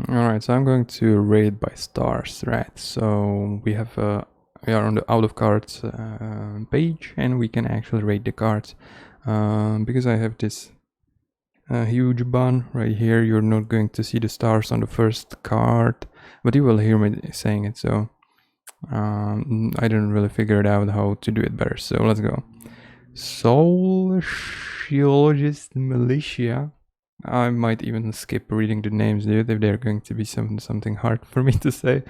Alright, so I'm going to rate by stars, right? So we are on the out of cards page, and we can actually rate the cards. Because I have this huge bun right here, you're not going to see the stars on the first card, but you will hear me saying it. So I didn't really figure it out how to do it better. So let's go. Sociologist militia. I might even skip reading the names, dude, if they're going to be something hard for me to say.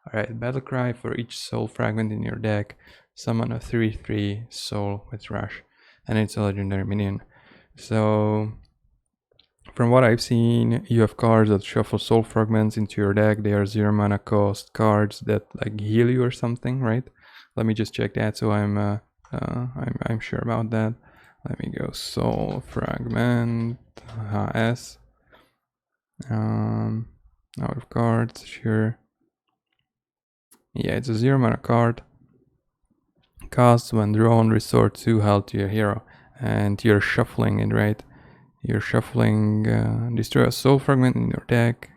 Alright, battle cry: for each soul fragment in your deck, summon a 3/3 soul with rush, and it's a legendary minion. So, from what I've seen, you have cards that shuffle soul fragments into your deck. They are 0 mana cost cards that like heal you or something, right? Let me just check that so I'm sure about that. Let me go soul fragment HS. Out of cards, sure. Yeah, it's a 0 mana card. Cost when drawn, restore 2 health to your hero, and you're shuffling it, right? You're shuffling, destroy a soul fragment in your deck.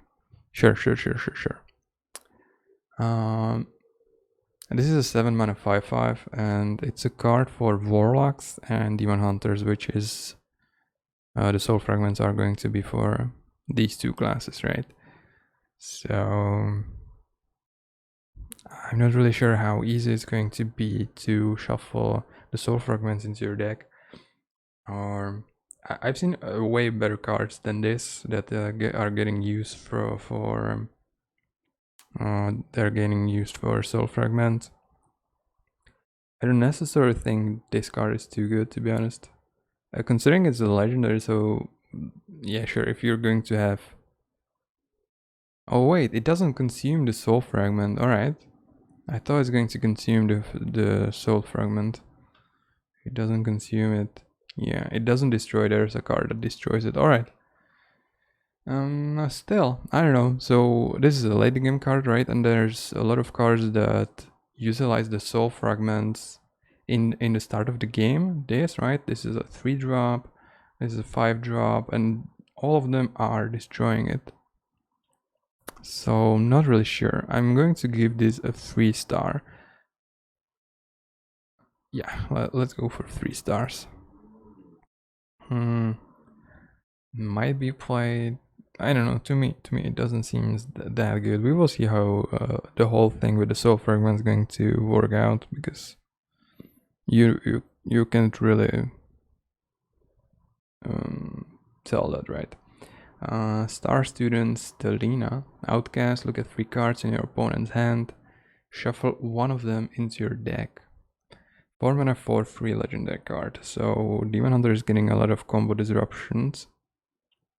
Sure. This is a 7 mana 5/5, and it's a card for warlocks and demon hunters, which is the soul fragments are going to be for these two classes, right? So I'm not really sure how easy it's going to be to shuffle the soul fragments into your deck. Or I've seen way better cards than this that are getting used they're getting used for soul fragments. I don't necessarily think this card is too good, to be honest. Considering it's a legendary, so yeah, sure, if you're going to have... Oh wait, it doesn't consume the soul fragment, alright. I thought it's going to consume the soul fragment. It doesn't consume it. Yeah, it doesn't destroy. There's a card that destroys it, alright. Still, I don't know. So this is a late game card, right? And there's a lot of cards that utilize the soul fragments in the start of the game. This, right? This is a 3-drop. This is a 5-drop, and all of them are destroying it. So not really sure. I'm going to give this a 3-star. Yeah, let's go for 3 stars. Might be played. I don't know. To me, it doesn't seem that good. We will see how the whole thing with the soul fragment is going to work out, because you can't really tell that, right? Star Students, Delina, Outcast. Look at 3 cards in your opponent's hand. Shuffle one of them into your deck. 4 mana 4/3 legendary card. So Demon Hunter is getting a lot of combo disruptions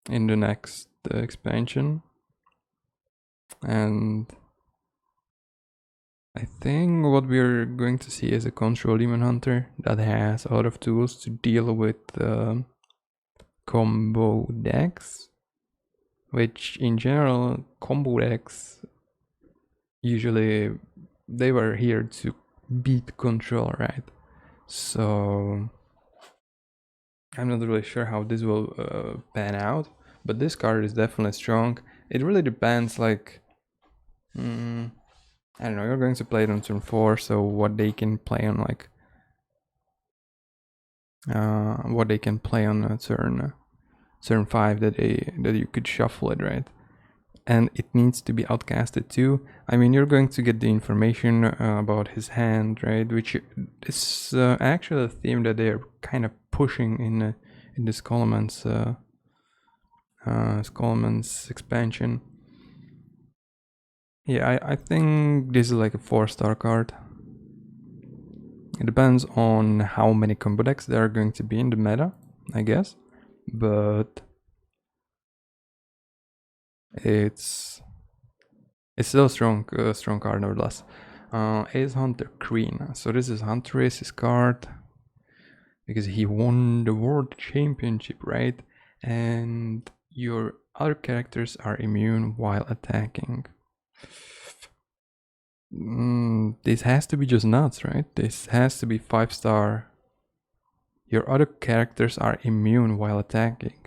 in the next expansion, and I think what we're going to see is a control Demon Hunter that has a lot of tools to deal with combo decks, which in general, combo decks usually they were here to beat control, right? So I'm not really sure how this will pan out, but this card is definitely strong. It really depends, like, I don't know, you're going to play it on turn 4, so what they can play on, like, what they can play on turn 5 that you could shuffle it, right? And it needs to be outcasted too. I mean, you're going to get the information about his hand, right? Which is actually a theme that they're kind of pushing in the Scholomance expansion. Yeah, I think this is like a 4-star card. It depends on how many combo decks there are going to be in the meta, I guess, but it's still a strong card nevertheless. Ace Hunter Queen. So this is Huntress's card because he won the world championship, right? And your other characters are immune while attacking. This has to be just nuts, right? This has to be 5-star. Your other characters are immune while attacking.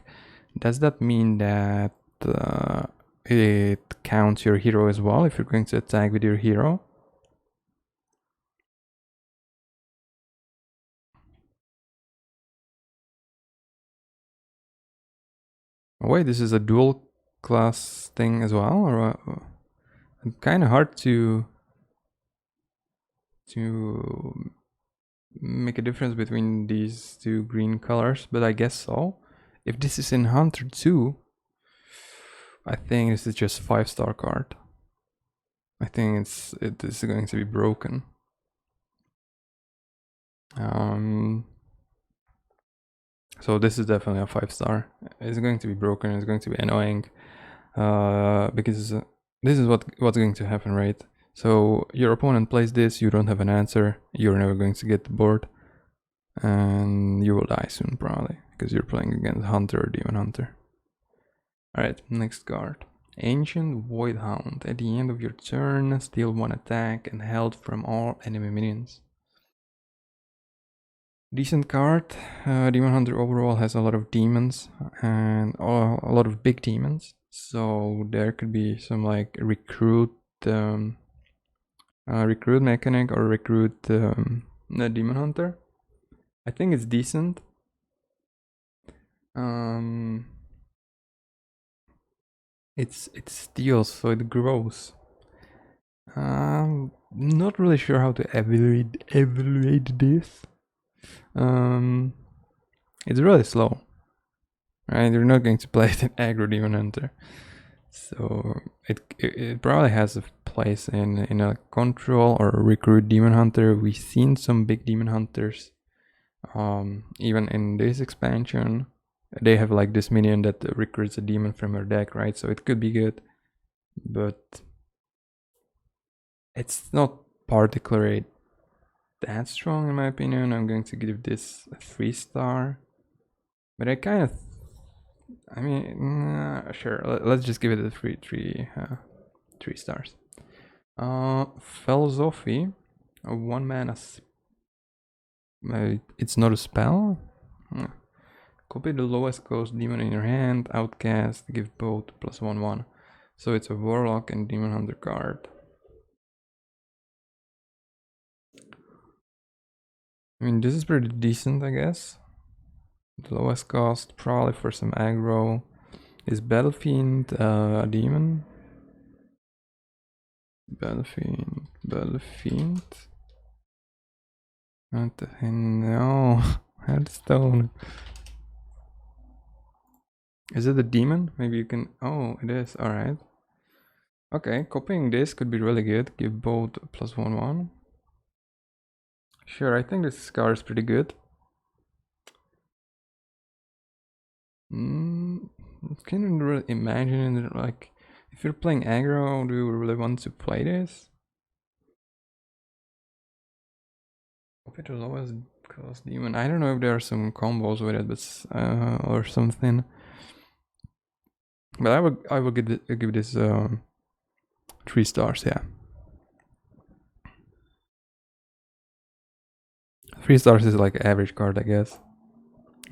Does that mean that it counts your hero as well if you're going to attack with your hero. Oh, wait, this is a dual class thing as well, or kind of hard to make a difference between these two green colors, but I guess so. If this is in Hunter 2, I think this is just 5-star card. I think it is going to be broken. So this is definitely a 5-star. It's going to be broken. It's going to be annoying, because this is what's going to happen, right? So your opponent plays this, you don't have an answer, you're never going to get the board, and you will die soon probably, because you're playing against Hunter or Demon Hunter. Alright, next card. Ancient Void Hound. At the end of your turn, steal 1 attack and health from all enemy minions. Decent card. Demon Hunter overall has a lot of demons and a lot of big demons, so there could be some like recruit mechanic or recruit the Demon Hunter. I think it's decent. It steals, so it grows. Not really sure how to evaluate this. It's really slow, right? You're not going to play it in aggro Demon Hunter, so it probably has a place in a control or a recruit Demon Hunter. We've seen some big Demon Hunters, even in this expansion. They have like this minion that recruits a demon from your deck, right? So it could be good, but it's not particularly that strong in my opinion. I'm going to give this a 3-star, but I kind of, I mean, sure. Let's just give it a 3 stars. Philosophy, a 1-mana. It's not a spell. Copy the lowest cost demon in your hand, outcast, give both +1/1. So it's a warlock and demon hunter card. I mean, this is pretty decent, I guess. The lowest cost, probably for some aggro. Is Battlefiend a demon? Battlefiend. What the hell? No. Headstone. Is it a demon? Maybe you can. Oh, it is. Alright. Okay, copying this could be really good. Give both +1/1. Sure, I think this card is pretty good. Can you really imagine it, like, if you're playing aggro, do you really want to play this? Copy the lowest cost demon. I don't know if there are some combos with it, but or something. But I will give this 3 stars. Yeah, 3 stars is like average card, I guess.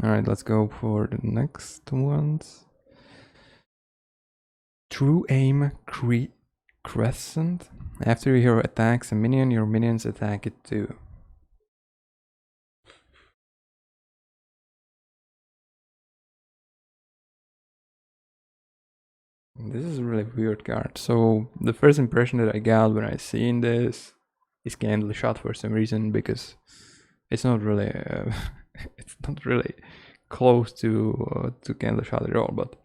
Alright, let's go for the next ones. True Aim Crescent. After your hero attacks a minion, your minions attack it too. This is a really weird card. So the first impression that I got when I seen this is Candle Shot for some reason, because it's not really it's not really close to Candle Shot at all. But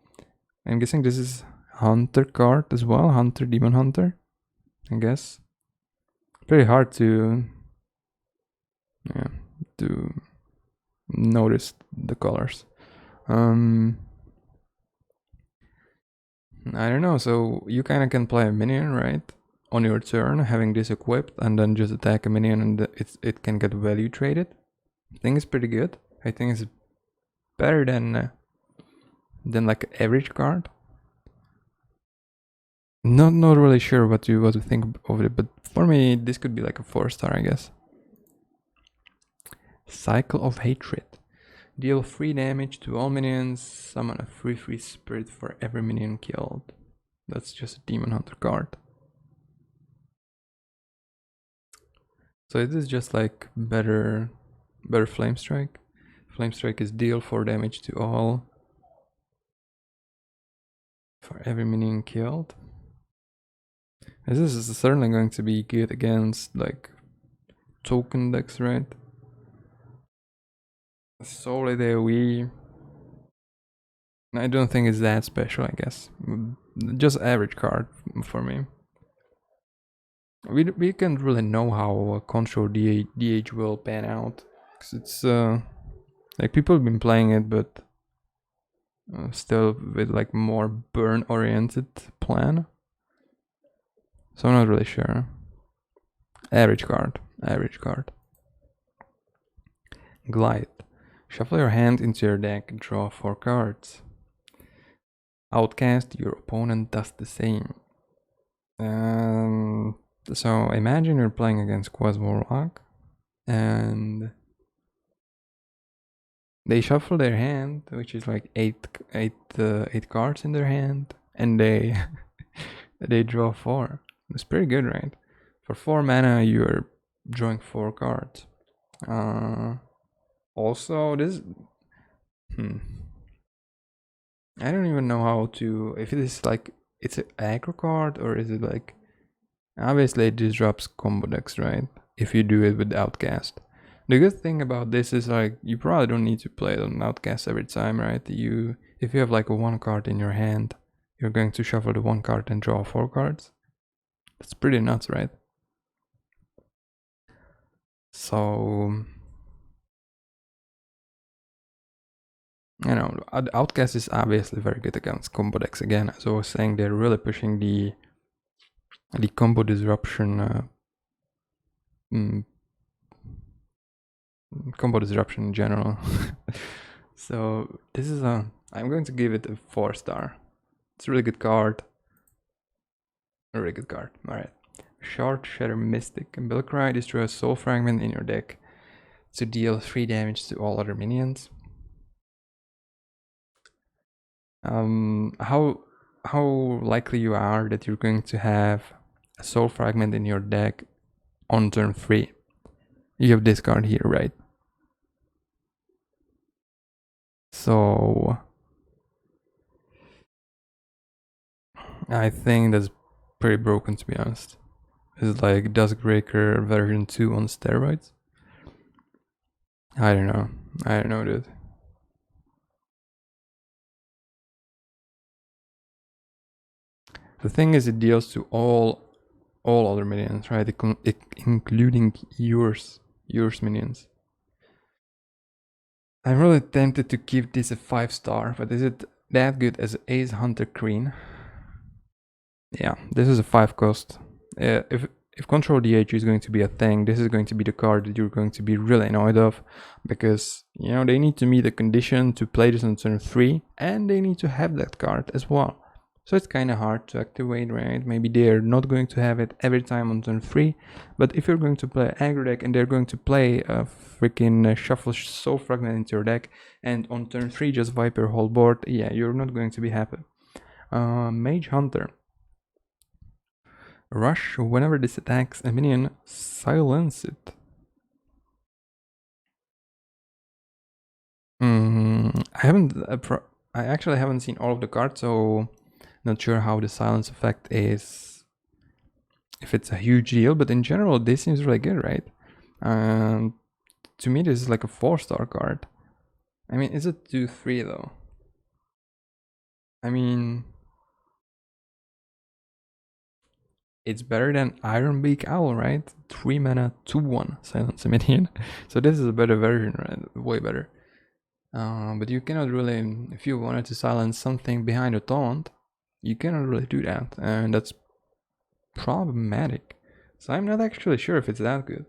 I'm guessing this is Hunter card as well, Hunter Demon Hunter. I guess pretty hard to notice the colors. I don't know, so you kind of can play a minion, right? On your turn, having this equipped, and then just attack a minion and it can get value traded. I think it's pretty good. I think it's better than like average card. Not really sure what to think of it, but for me this could be like a 4-star, I guess. Cycle of Hatred. Deal 3 damage to all minions, summon a free spirit for every minion killed. That's just a Demon Hunter card. So it is just like better Flame Strike. Flame Strike is deal 4 damage to all for every minion killed. This is certainly going to be good against like token decks, right? Solid AoE. I don't think it's that special, I guess. Just average card for me. We can't really know how Control DH will pan out. Cause it's like people have been playing it, but still with like more burn oriented plan. So I'm not really sure. Average card. Glide. Shuffle your hand into your deck, draw 4 cards. Outcast, your opponent does the same. So imagine you're playing against Quas Warlock and they shuffle their hand, which is like eight cards in their hand, and they they draw 4. It's pretty good, right? For 4 mana, you're drawing 4 cards. Also, this. I don't even know how to. If it is like it's an aggro card or is it like. Obviously, it disrupts combo decks, right? If you do it with Outcast. The good thing about this is like you probably don't need to play it on Outcast every time, right? If you have like a 1 card in your hand, you're going to shuffle the 1 card and draw 4 cards. That's pretty nuts, right? So you know, Outcast is obviously very good against combo decks. Again, as I was saying, they're really pushing the combo disruption combo disruption in general. So this is I'm going to give it a 4-star. It's a really good card. A really good card. Alright. Shard Shatter Mystic. Belcry, destroy a soul fragment in your deck to deal 3 damage to all other minions. How likely you are that you're going to have a soul fragment in your deck on turn 3? You have this card here, right? So I think that's pretty broken, to be honest. It's like Duskbreaker version 2 on steroids. I don't know, dude. The thing is, it deals to all other minions, right? Including yours minions. I'm really tempted to give this a 5-star, but is it that good as Ace Hunter Queen? Yeah, this is a 5 cost. If Control DH is going to be a thing, this is going to be the card that you're going to be really annoyed of, because you know they need to meet a condition to play this on turn 3, and they need to have that card as well. So it's kind of hard to activate, right? Maybe they're not going to have it every time on turn 3, but if you're going to play aggro deck and they're going to play a freaking shuffle soul fragment into your deck, and on turn 3 just wipe your whole board, yeah, you're not going to be happy. Mage Hunter. Rush, whenever this attacks a minion, silence it. I actually haven't seen all of the cards, so not sure how the silence effect is, if it's a huge deal, but in general this seems really good, right? To me this is like a 4-star card. I mean, is it 2-3 though? I mean, it's better than Ironbeak Owl, right? 3 mana, 2/1, silence a minion. So this is a better version, right? Way better. But you cannot really, if you wanted to silence something behind a taunt, you cannot really do that, and that's problematic. So I'm not actually sure if it's that good.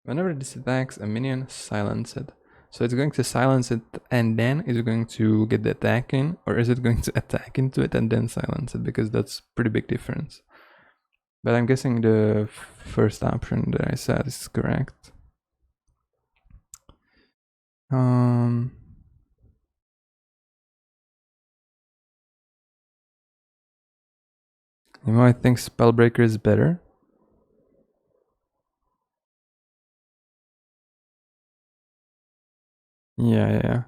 Whenever this attacks a minion, silence it. So it's going to silence it and then is it going to get the attack in, or is it going to attack into it and then silence it? Because that's pretty big difference. But I'm guessing the first option that I said is correct. You might think Spellbreaker is better. Yeah.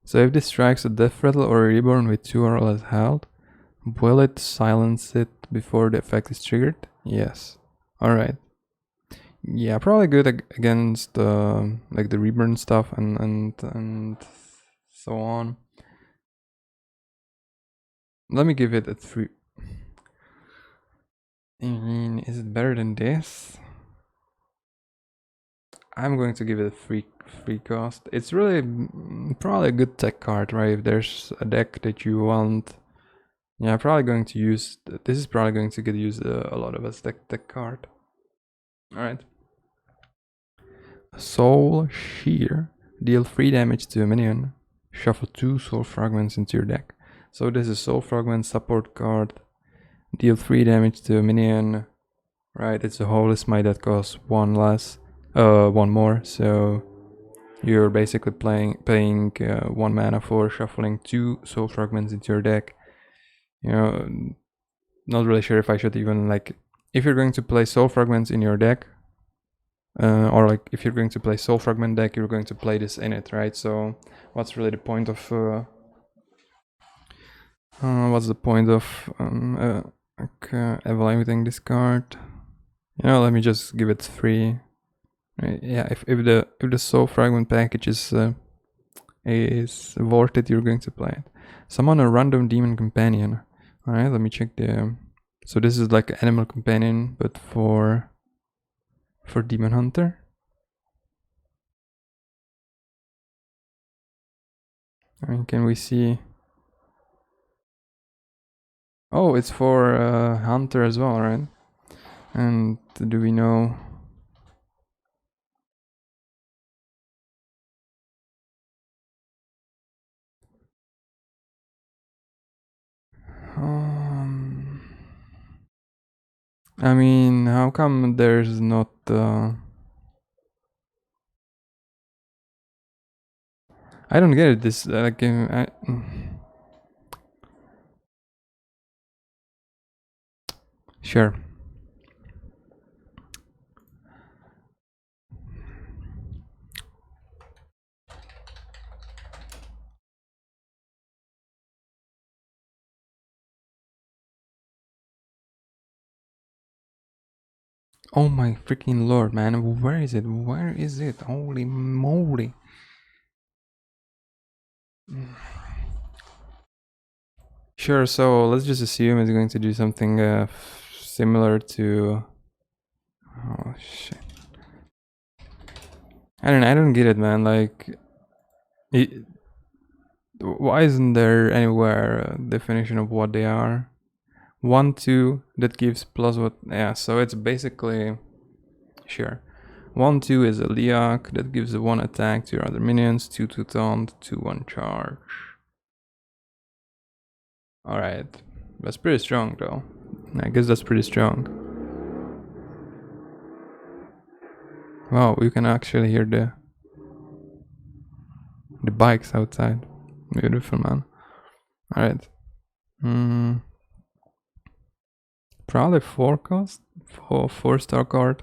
So if this strikes a Death Rattle or a Reborn with 2 or less health, will it silence it before the effect is triggered? Yes. Alright. Yeah, probably good against like the Reborn stuff and so on. Let me give it a 3. I mean, is it better than this? I'm going to give it a free cost. It's really probably a good tech card, right? If there's a deck that you want, yeah, probably going to use. This is probably going to get used a lot of as tech card. All right. Soul Shear. Deal 3 damage to a minion. Shuffle 2 soul fragments into your deck. So this is soul fragment support card. Deal 3 damage to a minion. Right, it's a Holy Smite that costs 1 less, 1 more. So you're basically paying 1 mana for shuffling 2 soul fragments into your deck. You know, not really sure if I should even like. If you're going to play soul fragments in your deck, or like if you're going to play soul fragment deck, you're going to play this in it, right? So what's really the point of evaluating this card? You know, let me just give it 3. Right, yeah, if the soul fragment package is worth it, you're going to play it. Summon a random demon companion. All right, let me check the. So this is like an animal companion, but for demon hunter. And can we see? Oh, it's for hunter as well, right? And do we know? I mean, how come there's not? I don't get it. This like sure. Oh my freaking lord, man! Where is it? Where is it? Holy moly! Sure. So let's just assume it's going to do something similar to. Oh shit! I don't get it, man. Like, it, why isn't there anywhere a definition of what they are? 1/2 that gives plus what? Yeah. So it's basically sure. 1/2 is a Liak that gives a 1 attack to your other minions, 2/2 taunt, 2/1 charge. Alright. That's pretty strong though. I guess that's pretty strong. Wow, you can actually hear the bikes outside. Beautiful, man. Alright. Probably 4 cost for 4-star card.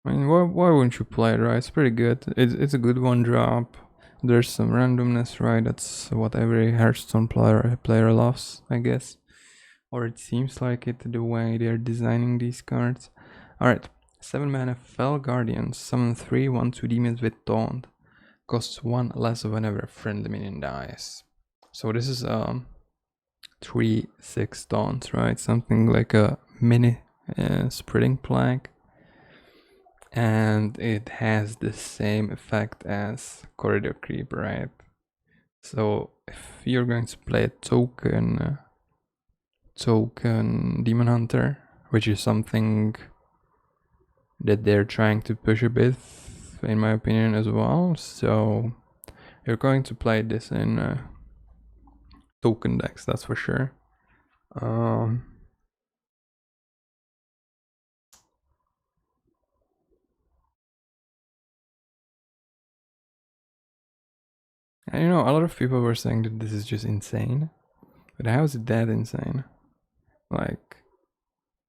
I mean, why wouldn't you play it, right? It's pretty good. It's a good 1-drop. There's some randomness, right? That's what every Hearthstone player loves, I guess. Or it seems like it, the way they're designing these cards. Alright, 7 mana Fell Guardian. Summon 3 1/2 demons with Taunt. Costs 1 less whenever a friendly minion dies. So this is 3/6 taunts, right? Something like a mini spreading plague. And it has the same effect as Corridor Creep, right? So if you're going to play a token Demon Hunter, which is something that they're trying to push a bit, in my opinion, as well. So you're going to play this in token decks, that's for sure. And you know, a lot of people were saying that this is just insane. But how is it that insane? Like,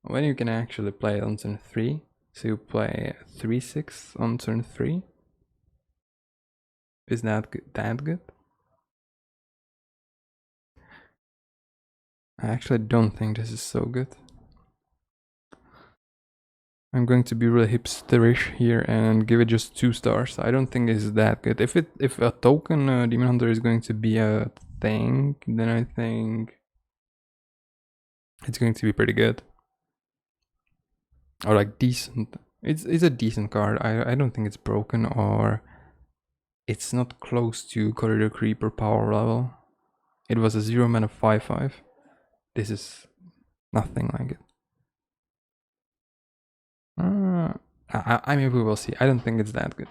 when you can actually play on turn 3, so you play 3-6 on turn 3? Is that good? That good? I actually don't think this is so good. I'm going to be really hipsterish here and give it just 2 stars. I don't think it's that good. If a token Demon Hunter is going to be a thing, then I think it's going to be pretty good. Or like decent. It's a decent card. I don't think it's broken, or it's not close to Corridor Creeper power level. It was a 0 mana 5/5. This is nothing like it. I mean, we will see. I don't think it's that good.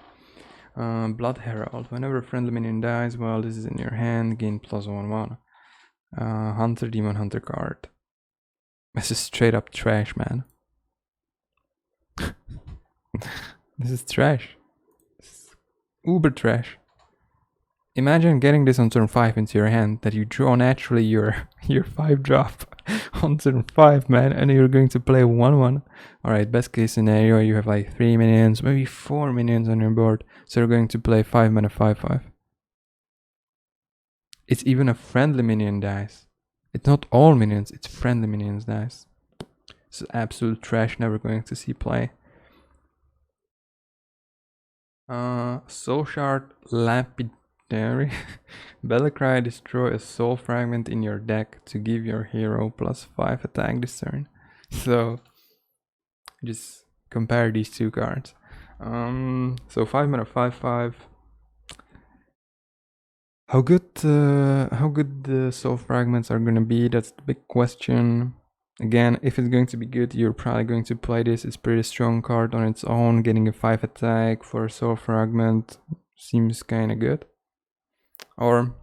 Blood Herald. Whenever a friendly minion dies while this is in your hand, gain +1/1. Hunter Demon Hunter card. This is straight up trash, man. This is trash. This is uber trash. Imagine getting this on turn 5 into your hand, that you draw naturally your 5 drop on turn 5, man, and you're going to play 1/1. Alright, best case scenario, you have like 3 minions, maybe 4 minions on your board, so you're going to play 5 mana 5/5. It's even a friendly minion dice. It's not all minions, it's friendly minions dice. This is absolute trash, never going to see play. Soul Shard Lapidary. Battlecry, destroy a soul fragment in your deck to give your hero +5 attack this turn. So just compare these 2 cards. So 5 mana 5/5. How good the soul fragments are gonna be, that's the big question. Again, if it's going to be good, you're probably going to play this. It's a pretty strong card on its own. Getting a 5 attack for a soul fragment seems kinda good. Or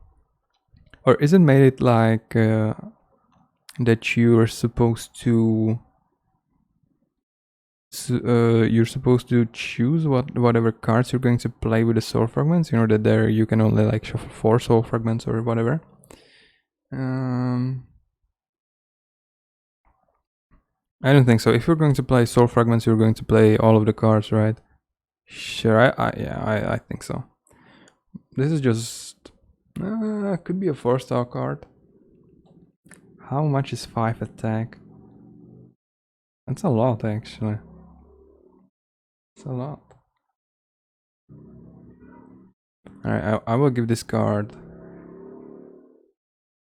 is it made it like that you're supposed to choose whatever cards you're going to play with the soul fragments, you know, that there you can only like shuffle 4 soul fragments or whatever. I don't think so. If you're going to play soul fragments, you're going to play all of the cards, right? Sure, I think so. This is just could be a 4-star card. How much is 5 attack? That's a lot, actually. It's a lot. Alright, I will give this card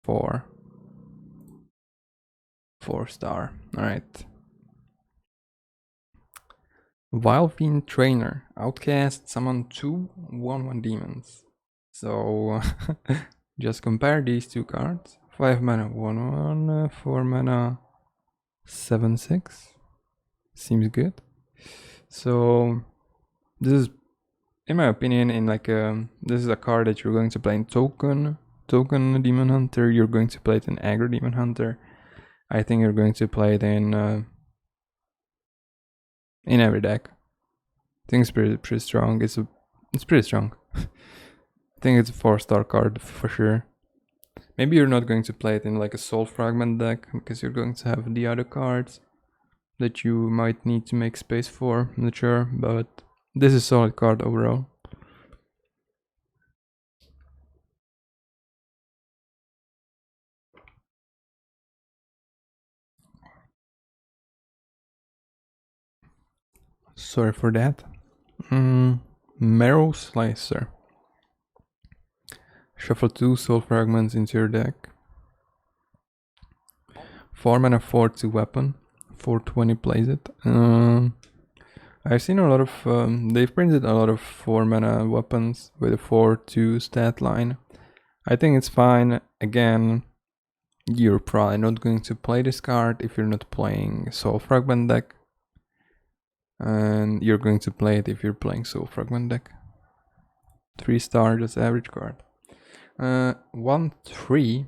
4-star. Alright. Wildfiend Trainer. Outcast, summon 2 1/1 demons. So just compare these 2 cards. 5 mana 1/1, 4 mana 7/6. Seems good. So this is, in my opinion, in like this is a card that you're going to play in token Demon Hunter. You're going to play it in aggro Demon Hunter. I think you're going to play it in every deck. I think it's pretty strong. It's pretty strong. I think it's a 4-star card for sure. Maybe you're not going to play it in like a soul fragment deck, because you're going to have the other cards that you might need to make space for. I'm not sure, but this is a solid card overall. Sorry for that. Marrow Slicer. Shuffle 2 soul fragments into your deck. 4 mana 4/2 weapon. 420 plays it. I've seen a lot of they've printed a lot of 4 mana weapons with a 4/2 stat line. I think it's fine. Again, you're probably not going to play this card if you're not playing soul fragment deck, and you're going to play it if you're playing soul fragment deck. 3-star, just average card. 1/3.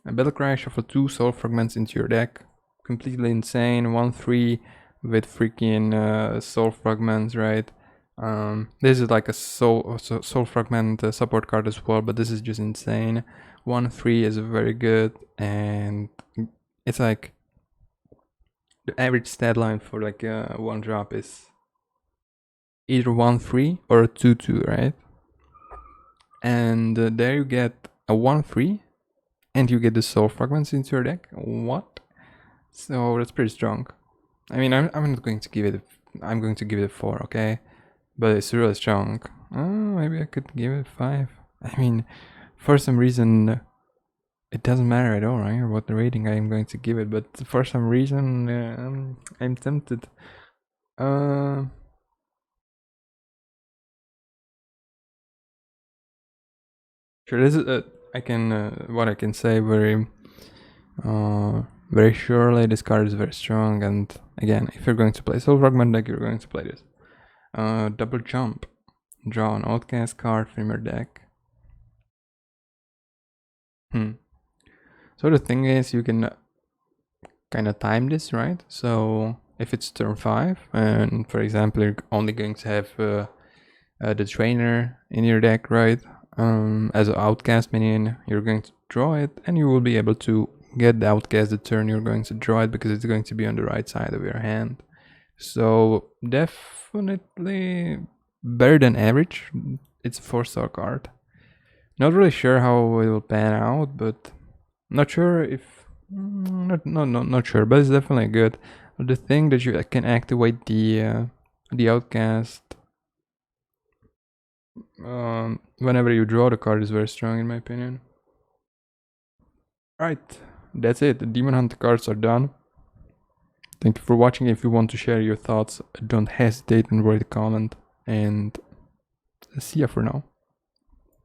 A Battlecry, shuffle 2 soul fragments into your deck. Completely insane. 1/3 with freaking soul fragments, right? This is like a soul fragment support card as well, but this is just insane. 1/3 is very good, and it's like the average stat line for like one drop is either 1/3 or a 2/2, right? And there you get a 1/3, and you get the soul fragments into your deck. What? So that's pretty strong. I mean, I'm not going to give it. I'm going to give it a 4, okay? But it's really strong. Maybe I could give it 5. I mean, for some reason, it doesn't matter at all, right? What the rating I'm going to give it, but for some reason, I'm tempted. Sure, this is I can what I can say very surely. This card is very strong, and again, if you're going to play Soul Fragment deck, you're going to play this. Double jump, draw an outcast card from your deck. So the thing is, you can kind of time this, right? So if it's turn 5, and for example, you're only going to have the trainer in your deck, right? As an outcast minion, you're going to draw it, and you will be able to get the outcast the turn you're going to draw it, because it's going to be on the right side of your hand. So definitely better than average. It's a 4-star card. Not really sure how it will pan out, but not sure if not sure, but it's definitely good. The thing that you can activate the outcast whenever you draw the card is very strong in my opinion. Right, that's it. The Demon Hunter cards are done. Thank you for watching. If you want to share your thoughts, don't hesitate and write a comment, and see ya for now.